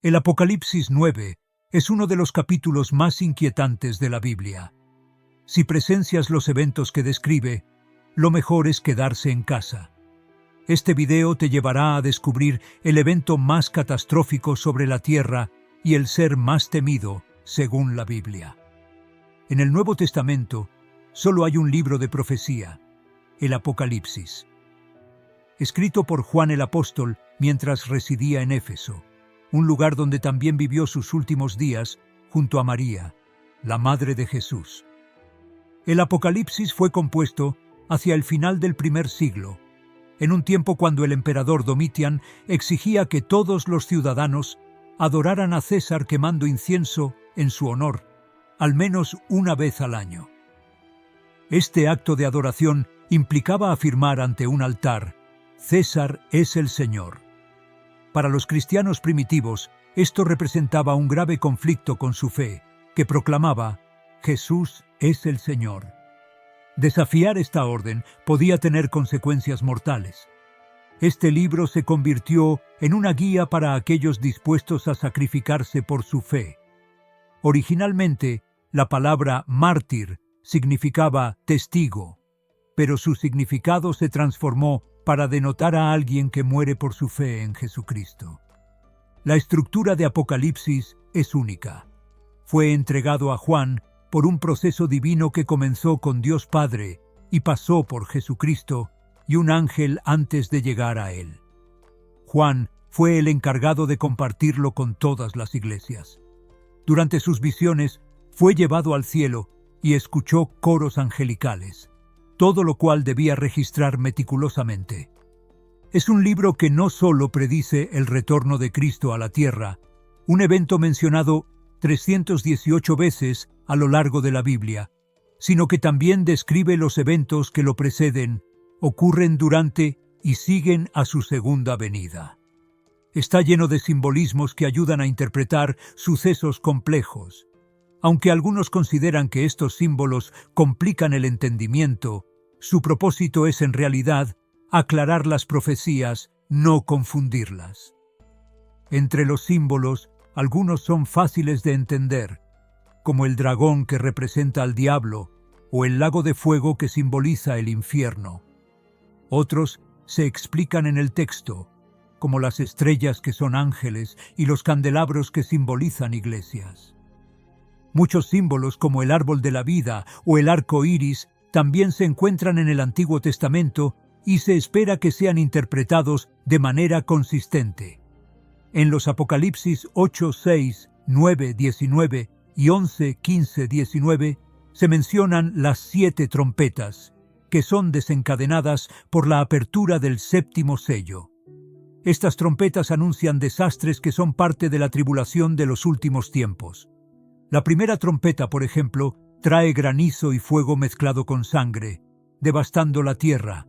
El Apocalipsis 9 es uno de los capítulos más inquietantes de la Biblia. Si presencias los eventos que describe, lo mejor es quedarse en casa. Este video te llevará a descubrir el evento más catastrófico sobre la tierra y el ser más temido, según la Biblia. En el Nuevo Testamento, solo hay un libro de profecía, el Apocalipsis, escrito por Juan el Apóstol mientras residía en Éfeso, un lugar donde también vivió sus últimos días junto a María, la madre de Jesús. El Apocalipsis fue compuesto hacia el final del primer siglo, en un tiempo cuando el emperador Domitian exigía que todos los ciudadanos adoraran a César quemando incienso en su honor, al menos una vez al año. Este acto de adoración implicaba afirmar ante un altar: César es el Señor. Para los cristianos primitivos, esto representaba un grave conflicto con su fe, que proclamaba: Jesús es el Señor. Desafiar esta orden podía tener consecuencias mortales. Este libro se convirtió en una guía para aquellos dispuestos a sacrificarse por su fe. Originalmente, la palabra mártir significaba testigo, pero su significado se transformó para denotar a alguien que muere por su fe en Jesucristo. La estructura de Apocalipsis es única. Fue entregado a Juan por un proceso divino que comenzó con Dios Padre y pasó por Jesucristo y un ángel antes de llegar a él. Juan fue el encargado de compartirlo con todas las iglesias. Durante sus visiones, fue llevado al cielo y escuchó coros angelicales, todo lo cual debía registrar meticulosamente. Es un libro que no solo predice el retorno de Cristo a la tierra, un evento mencionado 318 veces a lo largo de la Biblia, sino que también describe los eventos que lo preceden, ocurren durante y siguen a su segunda venida. Está lleno de simbolismos que ayudan a interpretar sucesos complejos. Aunque algunos consideran que estos símbolos complican el entendimiento, su propósito es en realidad aclarar las profecías, no confundirlas. Entre los símbolos, algunos son fáciles de entender, como el dragón que representa al diablo o el lago de fuego que simboliza el infierno. Otros se explican en el texto, como las estrellas que son ángeles y los candelabros que simbolizan iglesias. Muchos símbolos como el árbol de la vida o el arco iris también se encuentran en el Antiguo Testamento y se espera que sean interpretados de manera consistente. En los Apocalipsis 8, 6, 9, 19 y 11, 15, 19 se mencionan las 7 trompetas, que son desencadenadas por la apertura del séptimo sello. Estas trompetas anuncian desastres que son parte de la tribulación de los últimos tiempos. La primera trompeta, por ejemplo, trae granizo y fuego mezclado con sangre, devastando la tierra.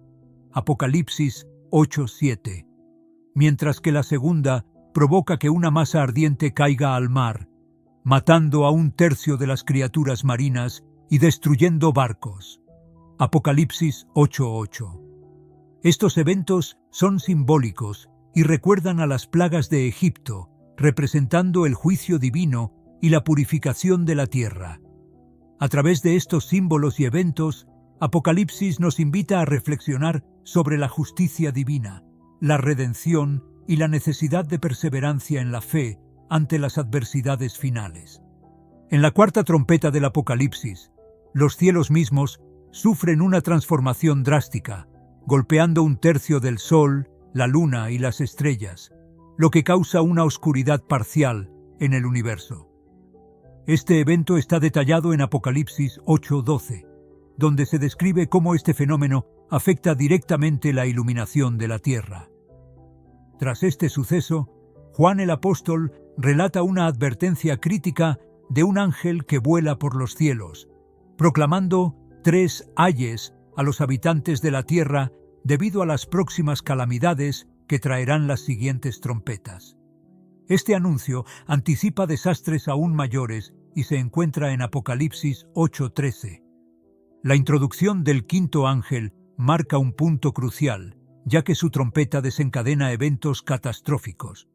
Apocalipsis 8:7. Mientras que la segunda provoca que una masa ardiente caiga al mar, matando a 1/3 de las criaturas marinas y destruyendo barcos. Apocalipsis 8:8. Estos eventos son simbólicos y recuerdan a las plagas de Egipto, representando el juicio divino y la purificación de la tierra. A través de estos símbolos y eventos, Apocalipsis nos invita a reflexionar sobre la justicia divina, la redención y la necesidad de perseverancia en la fe ante las adversidades finales. En la cuarta trompeta del Apocalipsis, los cielos mismos sufren una transformación drástica, golpeando 1/3 del sol, la luna y las estrellas, lo que causa una oscuridad parcial en el universo. Este evento está detallado en Apocalipsis 8:12, donde se describe cómo este fenómeno afecta directamente la iluminación de la tierra. Tras este suceso, Juan el Apóstol relata una advertencia crítica de un ángel que vuela por los cielos, proclamando 3 ayes a los habitantes de la tierra debido a las próximas calamidades que traerán las siguientes trompetas. Este anuncio anticipa desastres aún mayores y se encuentra en Apocalipsis 8:13. La introducción del quinto ángel marca un punto crucial, ya que su trompeta desencadena eventos catastróficos.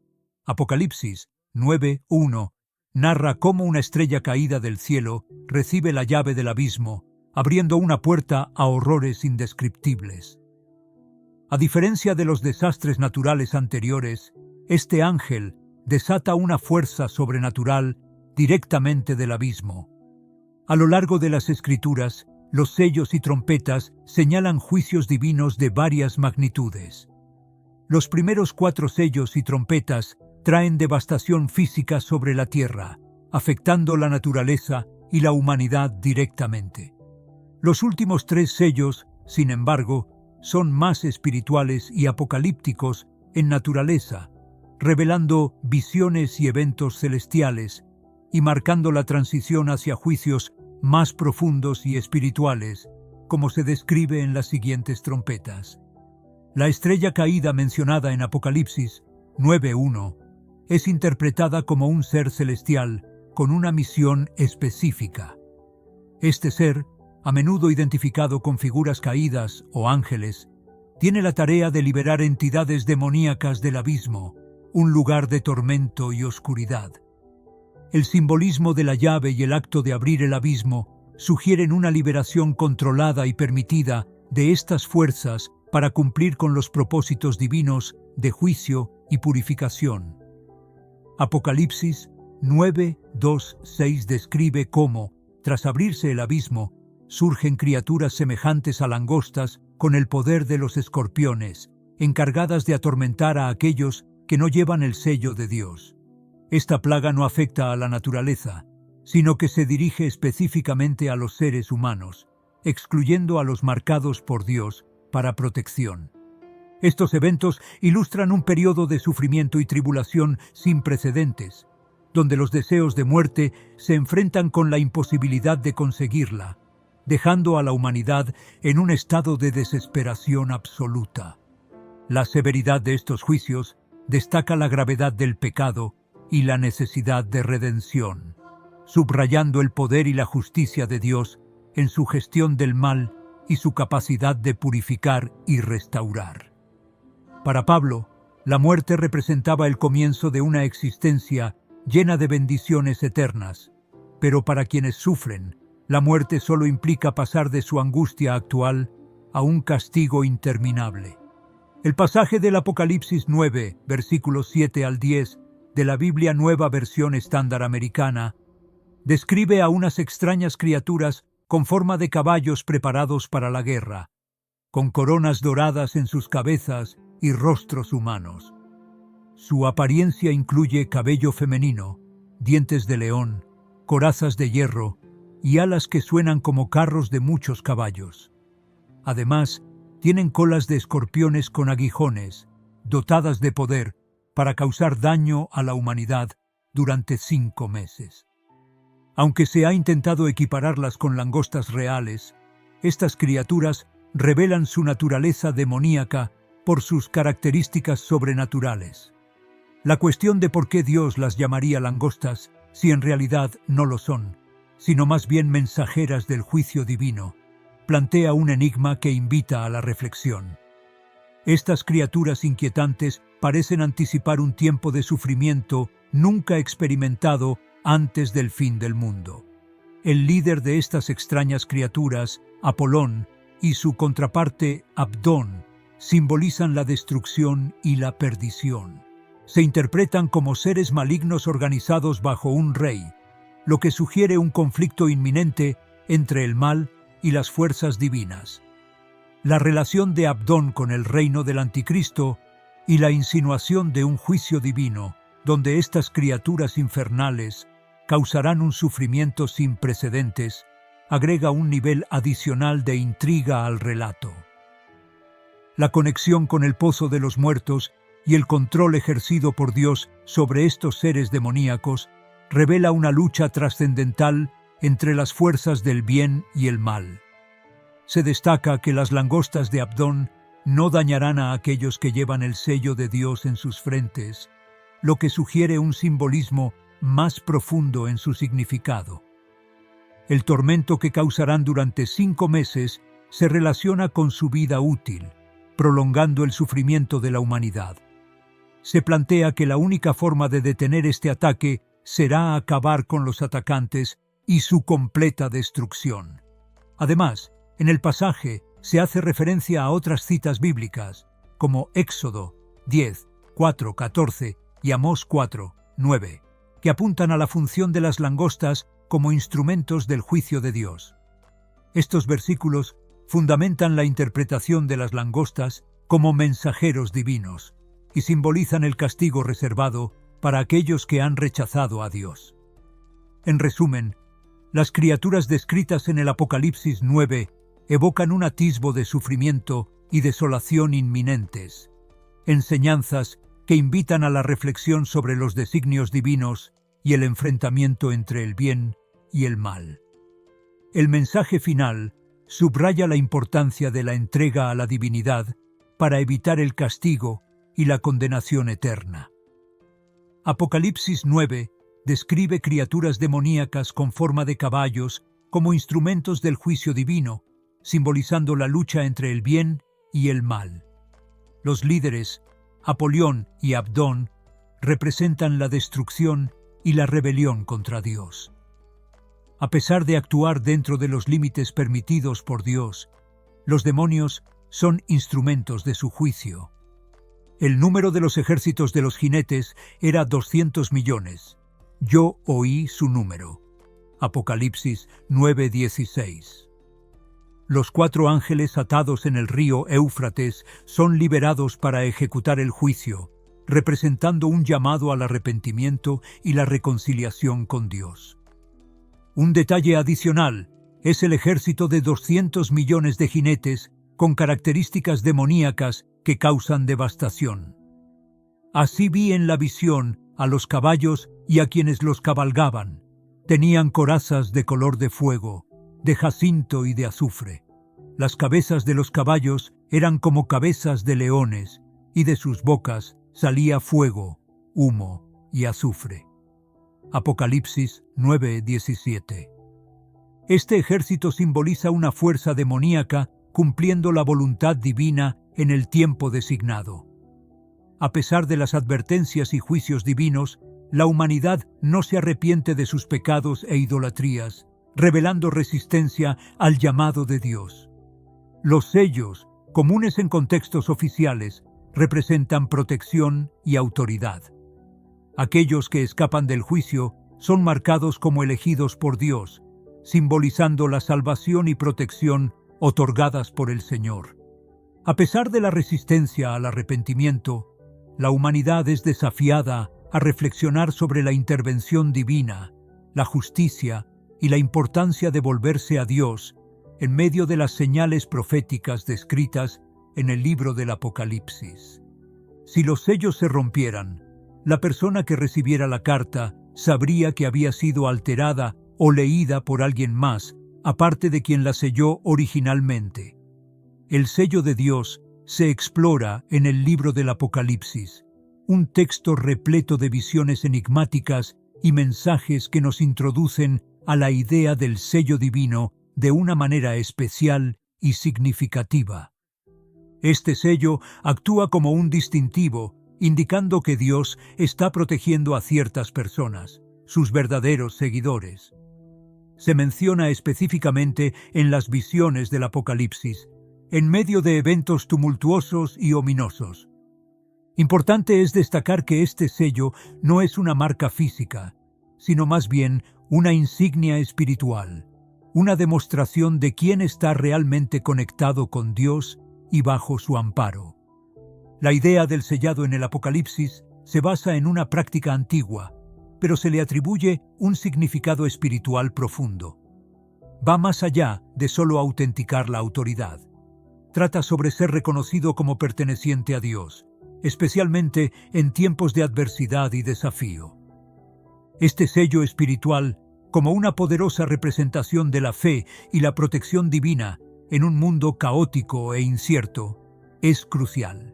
Apocalipsis 9:1 narra cómo una estrella caída del cielo recibe la llave del abismo, abriendo una puerta a horrores indescriptibles. A diferencia de los desastres naturales anteriores, este ángel desata una fuerza sobrenatural directamente del abismo. A lo largo de las Escrituras, los sellos y trompetas señalan juicios divinos de varias magnitudes. Los primeros 4 sellos y trompetas traen devastación física sobre la tierra, afectando la naturaleza y la humanidad directamente. Los últimos 3 sellos, sin embargo, son más espirituales y apocalípticos en naturaleza, revelando visiones y eventos celestiales y marcando la transición hacia juicios más profundos y espirituales, como se describe en las siguientes trompetas. La estrella caída mencionada en Apocalipsis 9:1 es interpretada como un ser celestial con una misión específica. Este ser, a menudo identificado con figuras caídas o ángeles, tiene la tarea de liberar entidades demoníacas del abismo, un lugar de tormento y oscuridad. El simbolismo de la llave y el acto de abrir el abismo sugieren una liberación controlada y permitida de estas fuerzas para cumplir con los propósitos divinos de juicio y purificación. Apocalipsis 9:2-6 describe cómo, tras abrirse el abismo, surgen criaturas semejantes a langostas con el poder de los escorpiones, encargadas de atormentar a aquellos que no llevan el sello de Dios. Esta plaga no afecta a la naturaleza, sino que se dirige específicamente a los seres humanos, excluyendo a los marcados por Dios para protección. Estos eventos ilustran un periodo de sufrimiento y tribulación sin precedentes, donde los deseos de muerte se enfrentan con la imposibilidad de conseguirla, dejando a la humanidad en un estado de desesperación absoluta. La severidad de estos juicios destaca la gravedad del pecado y la necesidad de redención, subrayando el poder y la justicia de Dios en su gestión del mal y su capacidad de purificar y restaurar. Para Pablo, la muerte representaba el comienzo de una existencia llena de bendiciones eternas, pero para quienes sufren, la muerte solo implica pasar de su angustia actual a un castigo interminable. El pasaje del Apocalipsis 9, versículos 7 al 10, de la Biblia Nueva Versión Estándar Americana, describe a unas extrañas criaturas con forma de caballos preparados para la guerra, con coronas doradas en sus cabezas y rostros humanos. Su apariencia incluye cabello femenino, dientes de león, corazas de hierro y alas que suenan como carros de muchos caballos. Además, tienen colas de escorpiones con aguijones, dotadas de poder para causar daño a la humanidad durante 5 meses. Aunque se ha intentado equipararlas con langostas reales, estas criaturas revelan su naturaleza demoníaca por sus características sobrenaturales. La cuestión de por qué Dios las llamaría langostas, si en realidad no lo son, sino más bien mensajeras del juicio divino, plantea un enigma que invita a la reflexión. Estas criaturas inquietantes parecen anticipar un tiempo de sufrimiento nunca experimentado antes del fin del mundo. El líder de estas extrañas criaturas, Apolón, y su contraparte, Abdón, simbolizan la destrucción y la perdición. Se interpretan como seres malignos organizados bajo un rey, lo que sugiere un conflicto inminente entre el mal y las fuerzas divinas. La relación de Abdón con el reino del Anticristo y la insinuación de un juicio divino, donde estas criaturas infernales causarán un sufrimiento sin precedentes, agrega un nivel adicional de intriga al relato. La conexión con el pozo de los muertos y el control ejercido por Dios sobre estos seres demoníacos revela una lucha trascendental entre las fuerzas del bien y el mal. Se destaca que las langostas de Abdón no dañarán a aquellos que llevan el sello de Dios en sus frentes, lo que sugiere un simbolismo más profundo en su significado. El tormento que causarán durante 5 meses se relaciona con su vida útil, prolongando el sufrimiento de la humanidad. se plantea que la única forma de detener este ataque será acabar con los atacantes y su completa destrucción. Además, en el pasaje se hace referencia a otras citas bíblicas, como Éxodo 10, 4, 14 y Amós 4, 9, que apuntan a la función de las langostas como instrumentos del juicio de Dios. Estos versículos fundamentan la interpretación de las langostas como mensajeros divinos y simbolizan el castigo reservado para aquellos que han rechazado a Dios. En resumen, las criaturas descritas en el Apocalipsis 9 evocan un atisbo de sufrimiento y desolación inminentes, enseñanzas que invitan a la reflexión sobre los designios divinos y el enfrentamiento entre el bien y el mal. El mensaje final subraya la importancia de la entrega a la divinidad para evitar el castigo y la condenación eterna. Apocalipsis 9 describe criaturas demoníacas con forma de caballos como instrumentos del juicio divino, simbolizando la lucha entre el bien y el mal. Los líderes, Apolión y Abdón, representan la destrucción y la rebelión contra Dios. A pesar de actuar dentro de los límites permitidos por Dios, los demonios son instrumentos de su juicio. El número de los ejércitos de los jinetes era 200 millones. Yo oí su número. Apocalipsis 9:16. Los 4 ángeles atados en el río Éufrates son liberados para ejecutar el juicio, representando un llamado al arrepentimiento y la reconciliación con Dios. Un detalle adicional es el ejército de 200 millones de jinetes con características demoníacas que causan devastación. Así vi en la visión a los caballos y a quienes los cabalgaban. Tenían corazas de color de fuego, de jacinto y de azufre. Las cabezas de los caballos eran como cabezas de leones, y de sus bocas salía fuego, humo y azufre. Apocalipsis 9:17. Este ejército simboliza una fuerza demoníaca cumpliendo la voluntad divina en el tiempo designado. A pesar de las advertencias y juicios divinos, la humanidad no se arrepiente de sus pecados e idolatrías, revelando resistencia al llamado de Dios. Los sellos, comunes en contextos oficiales, representan protección y autoridad. Aquellos que escapan del juicio son marcados como elegidos por Dios, simbolizando la salvación y protección otorgadas por el Señor. A pesar de la resistencia al arrepentimiento, la humanidad es desafiada a reflexionar sobre la intervención divina, la justicia y la importancia de volverse a Dios en medio de las señales proféticas descritas en el libro del Apocalipsis. Si los sellos se rompieran, la persona que recibiera la carta sabría que había sido alterada o leída por alguien más, aparte de quien la selló originalmente. El sello de Dios se explora en el libro del Apocalipsis, un texto repleto de visiones enigmáticas y mensajes que nos introducen a la idea del sello divino de una manera especial y significativa. Este sello actúa como un distintivo, indicando que Dios está protegiendo a ciertas personas, sus verdaderos seguidores. Se menciona específicamente en las visiones del Apocalipsis, en medio de eventos tumultuosos y ominosos. Importante es destacar que este sello no es una marca física, sino más bien una insignia espiritual, una demostración de quién está realmente conectado con Dios y bajo su amparo. La idea del sellado en el Apocalipsis se basa en una práctica antigua, pero se le atribuye un significado espiritual profundo. Va más allá de solo autenticar la autoridad. Trata sobre ser reconocido como perteneciente a Dios, especialmente en tiempos de adversidad y desafío. Este sello espiritual, como una poderosa representación de la fe y la protección divina en un mundo caótico e incierto, es crucial.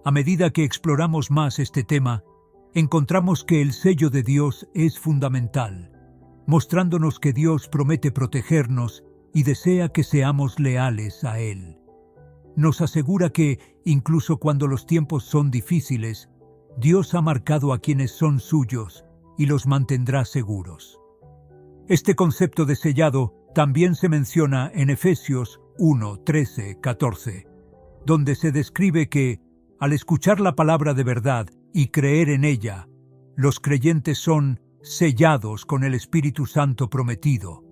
A medida que exploramos más este tema, encontramos que el sello de Dios es fundamental, mostrándonos que Dios promete protegernos y desea que seamos leales a Él. Nos asegura que, incluso cuando los tiempos son difíciles, Dios ha marcado a quienes son suyos y los mantendrá seguros. Este concepto de sellado también se menciona en Efesios 1, 13, 14, donde se describe que, al escuchar la palabra de verdad y creer en ella, los creyentes son sellados con el Espíritu Santo prometido,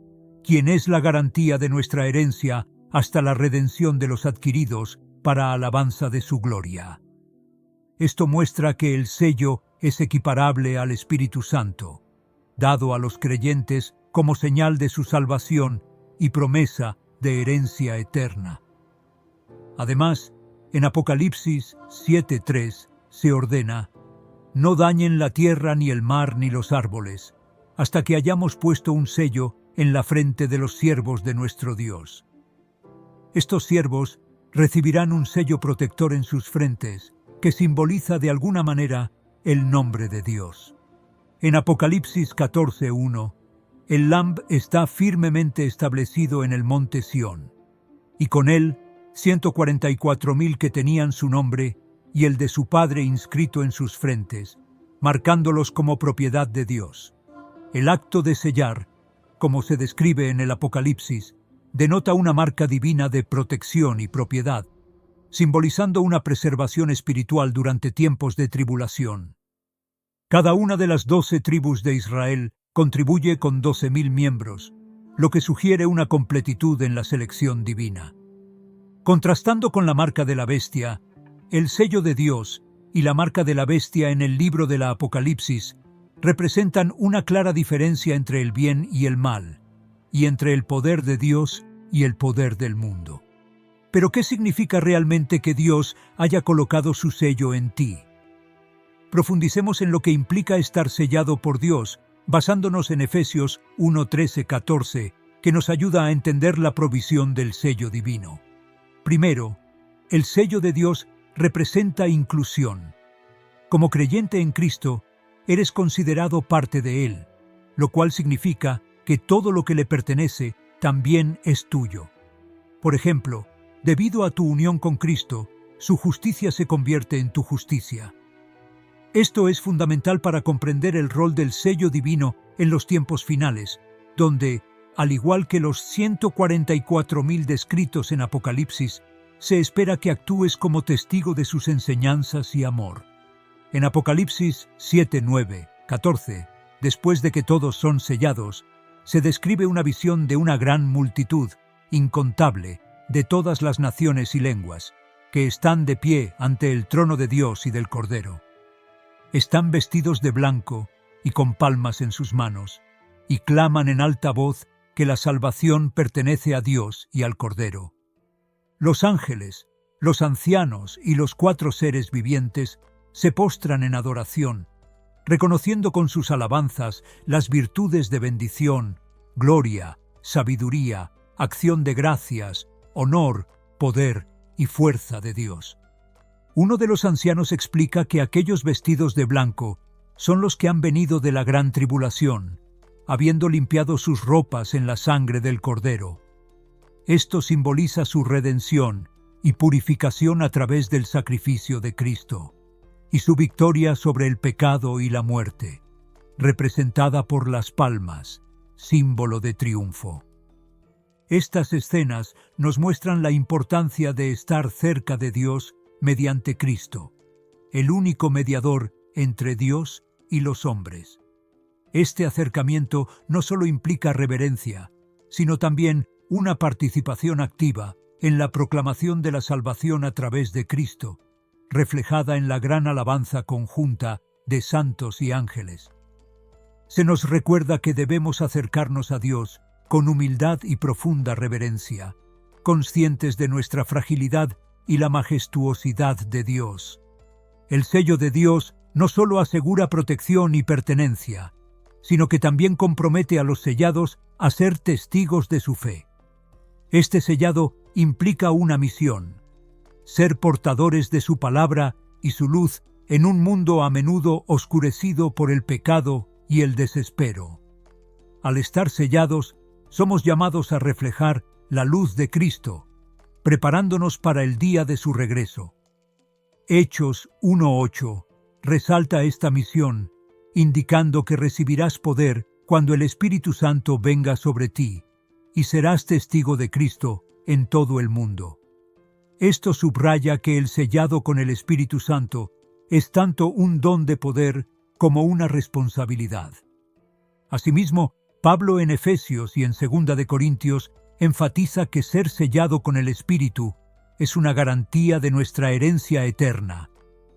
quien es la garantía de nuestra herencia hasta la redención de los adquiridos para alabanza de su gloria. Esto muestra que el sello es equiparable al Espíritu Santo, dado a los creyentes como señal de su salvación y promesa de herencia eterna. Además, en Apocalipsis 7:3 se ordena: no dañen la tierra, ni el mar, ni los árboles, hasta que hayamos puesto un sello en la frente de los siervos de nuestro Dios. Estos siervos recibirán un sello protector en sus frentes, que simboliza de alguna manera el nombre de Dios. En Apocalipsis 14:1, el Lamb está firmemente establecido en el monte Sión, y con él 144,000 que tenían su nombre y el de su Padre inscrito en sus frentes, marcándolos como propiedad de Dios. El acto de sellar, como se describe en el Apocalipsis, denota una marca divina de protección y propiedad, simbolizando una preservación espiritual durante tiempos de tribulación. Cada una de las 12 tribus de Israel contribuye con 12,000 miembros, lo que sugiere una completitud en la selección divina. Contrastando con la marca de la bestia, el sello de Dios y la marca de la bestia en el libro de la Apocalipsis representan una clara diferencia entre el bien y el mal, y entre el poder de Dios y el poder del mundo. Pero ¿qué significa realmente que Dios haya colocado su sello en ti? Profundicemos en lo que implica estar sellado por Dios, basándonos en Efesios 1, 13, 14, que nos ayuda a entender la provisión del sello divino. Primero, el sello de Dios representa inclusión. Como creyente en Cristo, eres considerado parte de Él, lo cual significa que todo lo que le pertenece también es tuyo. Por ejemplo, debido a tu unión con Cristo, su justicia se convierte en tu justicia. Esto es fundamental para comprender el rol del sello divino en los tiempos finales, donde, al igual que los 144,000 descritos en Apocalipsis, se espera que actúes como testigo de sus enseñanzas y amor. En Apocalipsis 7, 9, 14, después de que todos son sellados, se describe una visión de una gran multitud, incontable, de todas las naciones y lenguas, que están de pie ante el trono de Dios y del Cordero. Están vestidos de blanco y con palmas en sus manos, y claman en alta voz que la salvación pertenece a Dios y al Cordero. Los ángeles, los ancianos y los 4 seres vivientes se postran en adoración, reconociendo con sus alabanzas las virtudes de bendición, gloria, sabiduría, acción de gracias, honor, poder y fuerza de Dios. Uno de los ancianos explica que aquellos vestidos de blanco son los que han venido de la gran tribulación, habiendo limpiado sus ropas en la sangre del Cordero. Esto simboliza su redención y purificación a través del sacrificio de Cristo, y su victoria sobre el pecado y la muerte, representada por las palmas, símbolo de triunfo. Estas escenas nos muestran la importancia de estar cerca de Dios mediante Cristo, el único mediador entre Dios y los hombres. Este acercamiento no solo implica reverencia, sino también una participación activa en la proclamación de la salvación a través de Cristo, reflejada en la gran alabanza conjunta de santos y ángeles. Se nos recuerda que debemos acercarnos a Dios con humildad y profunda reverencia, conscientes de nuestra fragilidad y la majestuosidad de Dios. El sello de Dios no solo asegura protección y pertenencia, sino que también compromete a los sellados a ser testigos de su fe. Este sellado implica una misión: ser portadores de su palabra y su luz en un mundo a menudo oscurecido por el pecado y el desespero. Al estar sellados, somos llamados a reflejar la luz de Cristo, preparándonos para el día de su regreso. Hechos 1:8 resalta esta misión, indicando que recibirás poder cuando el Espíritu Santo venga sobre ti, y serás testigo de Cristo en todo el mundo. Esto subraya que el sellado con el Espíritu Santo es tanto un don de poder como una responsabilidad. Asimismo, Pablo en Efesios y en 2 de Corintios enfatiza que ser sellado con el Espíritu es una garantía de nuestra herencia eterna,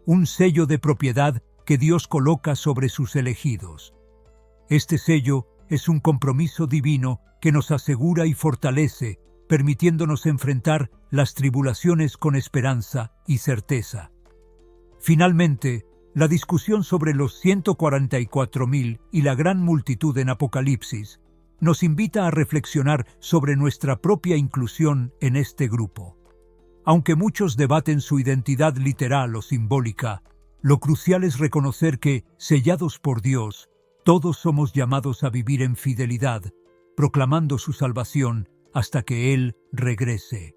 un sello de propiedad que Dios coloca sobre sus elegidos. Este sello es un compromiso divino que nos asegura y fortalece, permitiéndonos enfrentar las tribulaciones con esperanza y certeza. Finalmente, la discusión sobre los 144,000 y la gran multitud en Apocalipsis nos invita a reflexionar sobre nuestra propia inclusión en este grupo. Aunque muchos debaten su identidad literal o simbólica, lo crucial es reconocer que, sellados por Dios, todos somos llamados a vivir en fidelidad, proclamando su salvación hasta que Él regrese.